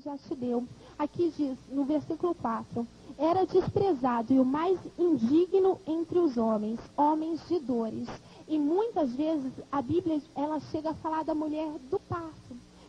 ele já te deu. Aqui diz, no versículo 4, era desprezado e o mais indigno entre os homens, homens de dores. E muitas vezes a Bíblia, ela chega a falar da mulher do parto.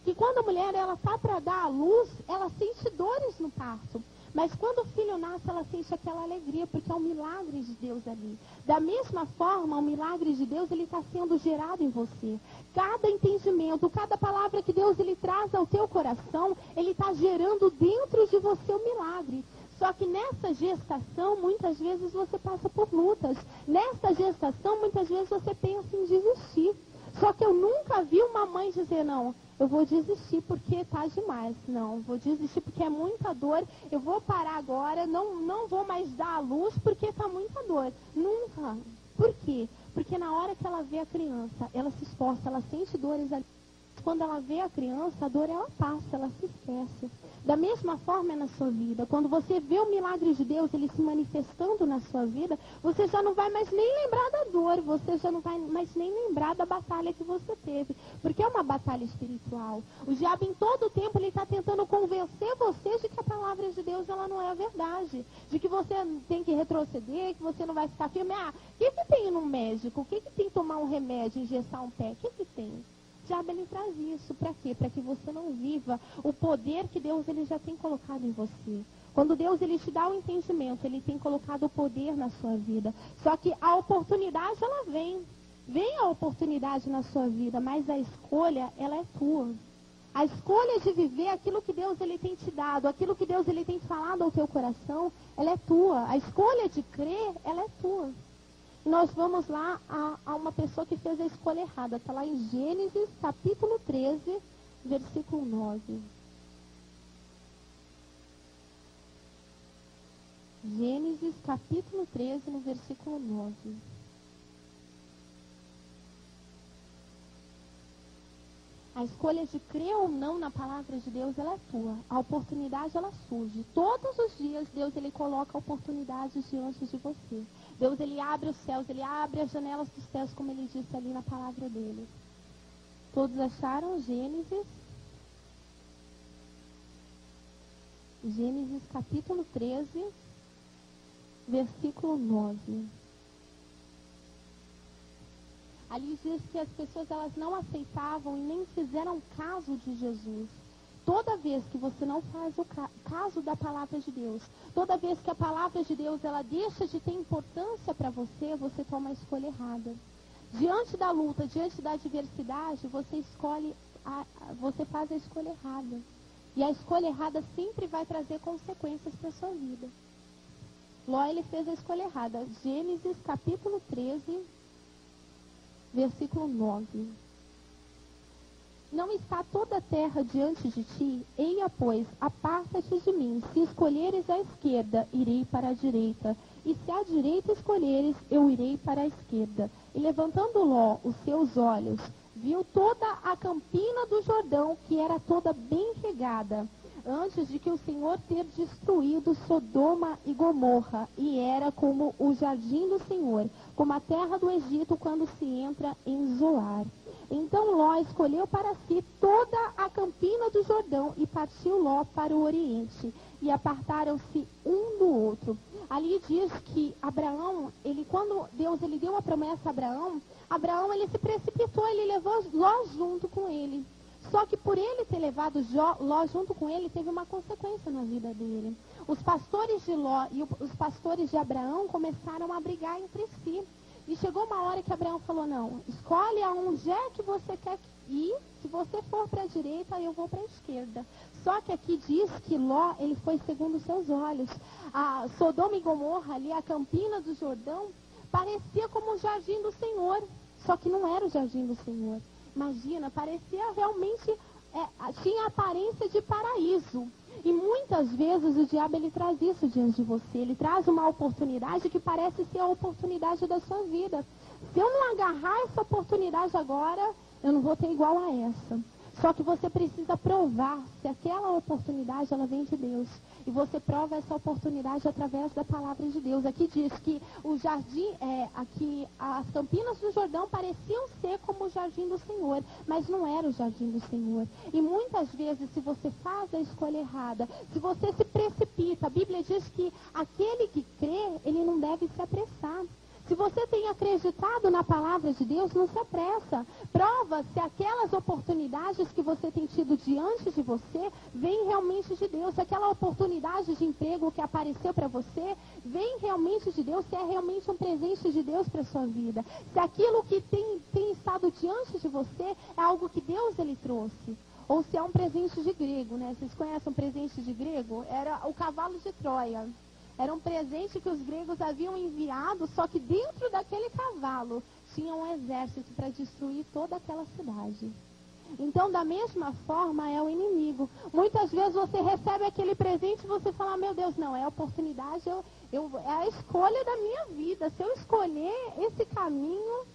Que quando a mulher, ela está para dar à luz, ela sente dores no parto. Mas quando o filho nasce, ela sente aquela alegria, porque é um milagre de Deus ali. Da mesma forma, o milagre de Deus, ele está sendo gerado em você. Cada entendimento, cada palavra que Deus ele traz ao teu coração, ele está gerando dentro de você o milagre. Só que nessa gestação, muitas vezes você passa por lutas. Nessa gestação, muitas vezes você pensa em desistir. Só que eu nunca vi uma mãe dizer, não, eu vou desistir porque está demais. Não, vou desistir porque é muita dor. Eu vou parar agora, não vou mais dar a luz porque está muita dor. Nunca. Por quê? Porque na hora que ela vê a criança, ela se esforça, ela sente dores ali. Quando ela vê a criança, a dor ela passa, ela se esquece. Da mesma forma é na sua vida. Quando você vê o milagre de Deus, ele se manifestando na sua vida, você já não vai mais nem lembrar da dor, você já não vai mais nem lembrar da batalha que você teve. Porque é uma batalha espiritual. O diabo em todo o tempo, ele está tentando convencer você de que a palavra de Deus, ela não é a verdade. De que você tem que retroceder, que você não vai ficar firme. Ah, o que tem no médico? O que tem tomar um remédio, injetar um pé? O que tem? O diabo ele traz isso, para quê? Para que você não viva o poder que Deus ele já tem colocado em você. Quando Deus ele te dá o entendimento, ele tem colocado o poder na sua vida. Só que a oportunidade ela vem. Vem a oportunidade na sua vida, mas a escolha ela é tua. A escolha de viver aquilo que Deus ele tem te dado, aquilo que Deus ele tem falado ao teu coração, ela é tua. A escolha de crer, ela é tua. Nós vamos lá a uma pessoa que fez a escolha errada. Está lá em Gênesis, capítulo 13, versículo 9. Gênesis, capítulo 13, no versículo 9. A escolha de crer ou não na palavra de Deus, ela é tua. A oportunidade, ela surge. Todos os dias, Deus, ele coloca oportunidades diante de você. Deus, ele abre os céus, ele abre as janelas dos céus, como ele disse ali na palavra dele. Todos acharam Gênesis? Gênesis, capítulo 13, versículo 9. Ali diz que as pessoas elas não aceitavam e nem fizeram caso de Jesus. Toda vez que você não faz o caso da palavra de Deus, toda vez que a palavra de Deus ela deixa de ter importância para você, você toma a escolha errada. Diante da luta, diante da adversidade, você faz a escolha errada. E a escolha errada sempre vai trazer consequências para a sua vida. Ló, ele fez a escolha errada. Gênesis capítulo 13, versículo 9. Não está toda a terra diante de ti? Eia, pois, aparta-te de mim. Se escolheres a esquerda, irei para a direita. E se à direita escolheres, eu irei para a esquerda. E levantando Ló os seus olhos, viu toda a campina do Jordão, que era toda bem regada, antes de que o Senhor ter destruído Sodoma e Gomorra, e era como o jardim do Senhor, como a terra do Egito quando se entra em Zoar. Então Ló escolheu para si toda a campina do Jordão e partiu Ló para o Oriente, e apartaram-se um do outro. Ali diz que Abraão, quando Deus ele deu a promessa a Abraão ele se precipitou, ele levou Ló junto com ele. Só que por ele ter levado Ló junto com ele, teve uma consequência na vida dele. Os pastores de Ló e os pastores de Abraão começaram a brigar entre si. E chegou uma hora que Abraão falou, não, escolhe aonde é que você quer ir. Se você for para a direita, eu vou para a esquerda. Só que aqui diz que Ló, ele foi segundo os seus olhos. A Sodoma e Gomorra, ali a campina do Jordão, parecia como o jardim do Senhor. Só que não era o jardim do Senhor. Imagina, parecia realmente, tinha a aparência de paraíso. E muitas vezes o diabo ele traz isso diante de você. Ele traz uma oportunidade que parece ser a oportunidade da sua vida. Se eu não agarrar essa oportunidade agora, eu não vou ter igual a essa. Só que você precisa provar se aquela oportunidade ela vem de Deus. E você prova essa oportunidade através da palavra de Deus. Aqui diz que o jardim, aqui as Campinas do Jordão pareciam ser como o jardim do Senhor, mas não era o jardim do Senhor. E muitas vezes, se você faz a escolha errada, se você se precipita, a Bíblia diz que aquele que crê, ele não deve se apressar. Se você tem acreditado na palavra de Deus, não se apressa. Prova se aquelas oportunidades que você tem tido diante de você vêm realmente de Deus. Se aquela oportunidade de emprego que apareceu para você vem realmente de Deus, se é realmente um presente de Deus para a sua vida. Se aquilo que tem estado diante de você é algo que Deus ele trouxe. Ou se é um presente de grego, né? Vocês conhecem um presente de grego? Era o cavalo de Troia. Era um presente que os gregos haviam enviado, só que dentro daquele cavalo tinha um exército para destruir toda aquela cidade. Então, da mesma forma, é o inimigo. Muitas vezes você recebe aquele presente e você fala, meu Deus, não, é a oportunidade, é a escolha da minha vida. Se eu escolher esse caminho,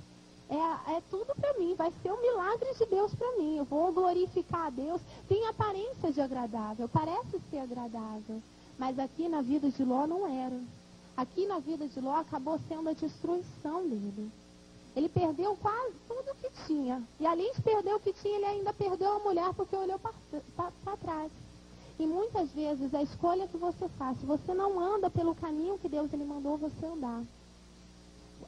é tudo para mim, vai ser um milagre de Deus para mim. Eu vou glorificar a Deus. Tem aparência de agradável, parece ser agradável. Mas aqui na vida de Ló não era. Aqui na vida de Ló acabou sendo a destruição dele. Ele perdeu quase tudo o que tinha. E além de perder o que tinha, ele ainda perdeu a mulher porque olhou para trás. E muitas vezes a escolha que você faz, se você não anda pelo caminho que Deus ele mandou você andar,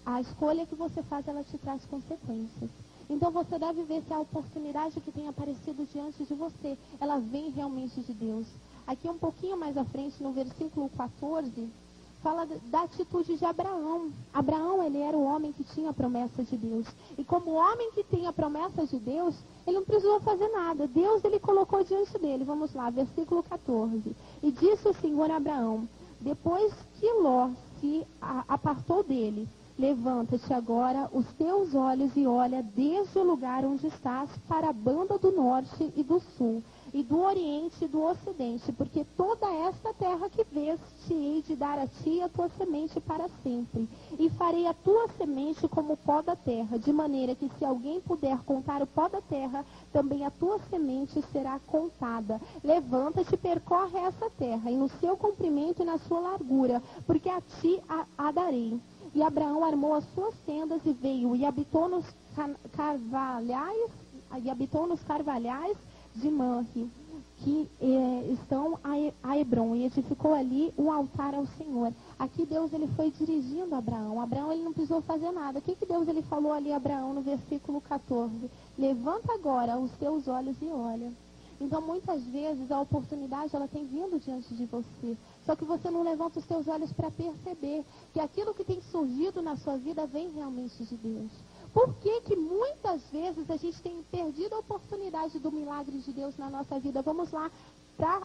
a escolha que você faz, ela te traz consequências. Então você deve ver se a oportunidade que tem aparecido diante de você, ela vem realmente de Deus. Aqui um pouquinho mais à frente, no versículo 14, fala da atitude de Abraão. Abraão, ele era o homem que tinha a promessa de Deus. E como homem que tem a promessa de Deus, ele não precisou fazer nada. Deus, ele colocou diante dele. Vamos lá, versículo 14. E disse o Senhor a Abraão, depois que Ló se apartou dele, levanta-te agora os teus olhos e olha desde o lugar onde estás para a banda do norte e do sul, e do oriente e do ocidente, porque toda esta terra que vês te hei de dar a ti e a tua semente para sempre. E farei a tua semente como o pó da terra, de maneira que se alguém puder contar o pó da terra, também a tua semente será contada. Levanta-te e percorre essa terra, e no seu comprimento e na sua largura, porque a ti a darei. E Abraão armou as suas tendas e veio, e habitou nos carvalhais de Manre, que estão a Hebron, e edificou ali um altar ao Senhor. Aqui Deus ele foi dirigindo Abraão. Abraão ele não precisou fazer nada. O que Deus ele falou ali a Abraão no versículo 14? Levanta agora os teus olhos e olha. Então muitas vezes a oportunidade ela tem vindo diante de você. Só que você não levanta os teus olhos para perceber que aquilo que tem surgido na sua vida vem realmente de Deus. Por que muitas vezes a gente tem perdido a oportunidade do milagre de Deus na nossa vida? Vamos lá para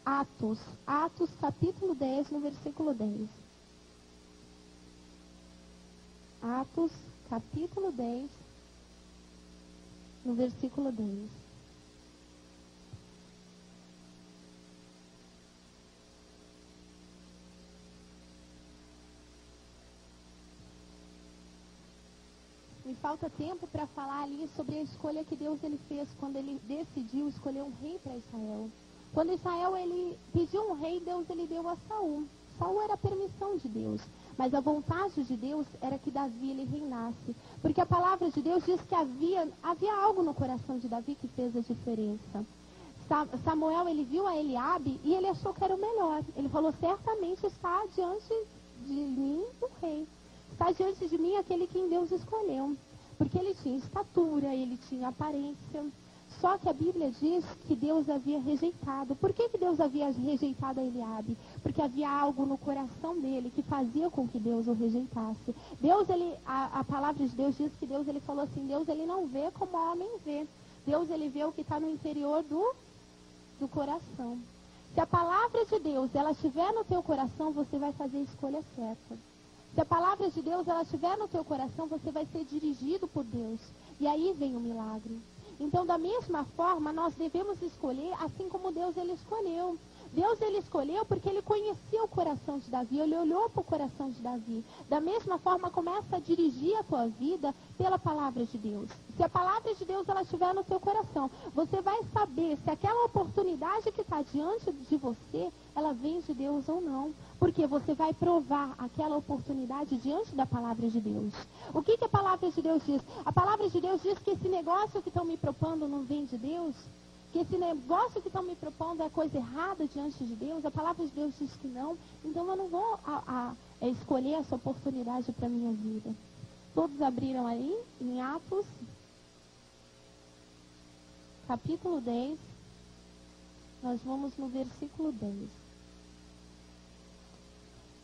Atos. Atos capítulo 10, no versículo 10. Atos capítulo 10, no versículo 10. Me falta tempo para falar ali sobre a escolha que Deus ele fez quando ele decidiu escolher um rei para Israel. Quando Israel ele pediu um rei, Deus ele deu a Saul. Saul era a permissão de Deus, mas a vontade de Deus era que Davi ele reinasse, porque a palavra de Deus diz que havia algo no coração de Davi que fez a diferença. Samuel ele viu a Eliabe e ele achou que era o melhor. Ele falou, certamente está diante de mim o rei. Está diante de mim aquele quem Deus escolheu. Porque ele tinha estatura, ele tinha aparência. Só que a Bíblia diz que Deus havia rejeitado. Por que Deus havia rejeitado a Eliabe? Porque havia algo no coração dele que fazia com que Deus o rejeitasse. Deus, a palavra de Deus diz que Deus ele falou assim, Deus ele não vê como o homem vê. Deus ele vê o que está no interior do coração. Se a palavra de Deus ela estiver no teu coração, você vai fazer a escolha certa. Se a palavra de Deus ela estiver no teu coração, você vai ser dirigido por Deus. E aí vem o milagre. Então, da mesma forma, nós devemos escolher assim como Deus ele escolheu. Deus, ele escolheu porque ele conhecia o coração de Davi, ele olhou para o coração de Davi. Da mesma forma, começa a dirigir a tua vida pela palavra de Deus. Se a palavra de Deus ela estiver no teu coração, você vai saber se aquela oportunidade que está diante de você, ela vem de Deus ou não. Porque você vai provar aquela oportunidade diante da palavra de Deus. O que a palavra de Deus diz? A palavra de Deus diz que esse negócio que estão me propondo não vem de Deus. Que esse negócio que estão me propondo é coisa errada diante de Deus. A palavra de Deus diz que não. Então eu não vou escolher essa oportunidade para a minha vida. Todos abriram aí em Atos, capítulo 10. Nós vamos no versículo 10.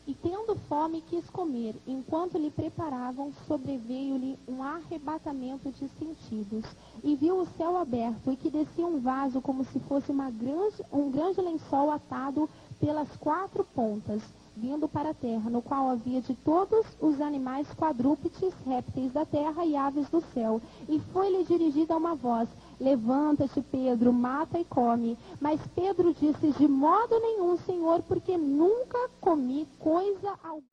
E tendo fome quis comer, enquanto lhe preparavam, sobreveio-lhe um arrebatamento de sentidos, e viu o céu aberto, e que descia um vaso como se fosse um grande lençol atado pelas 4 pontas, vindo para a terra, no qual havia de todos os animais quadrúpedes, répteis da terra e aves do céu. E foi-lhe dirigida uma voz: levanta-te, Pedro, mata e come. Mas Pedro disse: de modo nenhum, Senhor, porque nunca comi coisa alguma.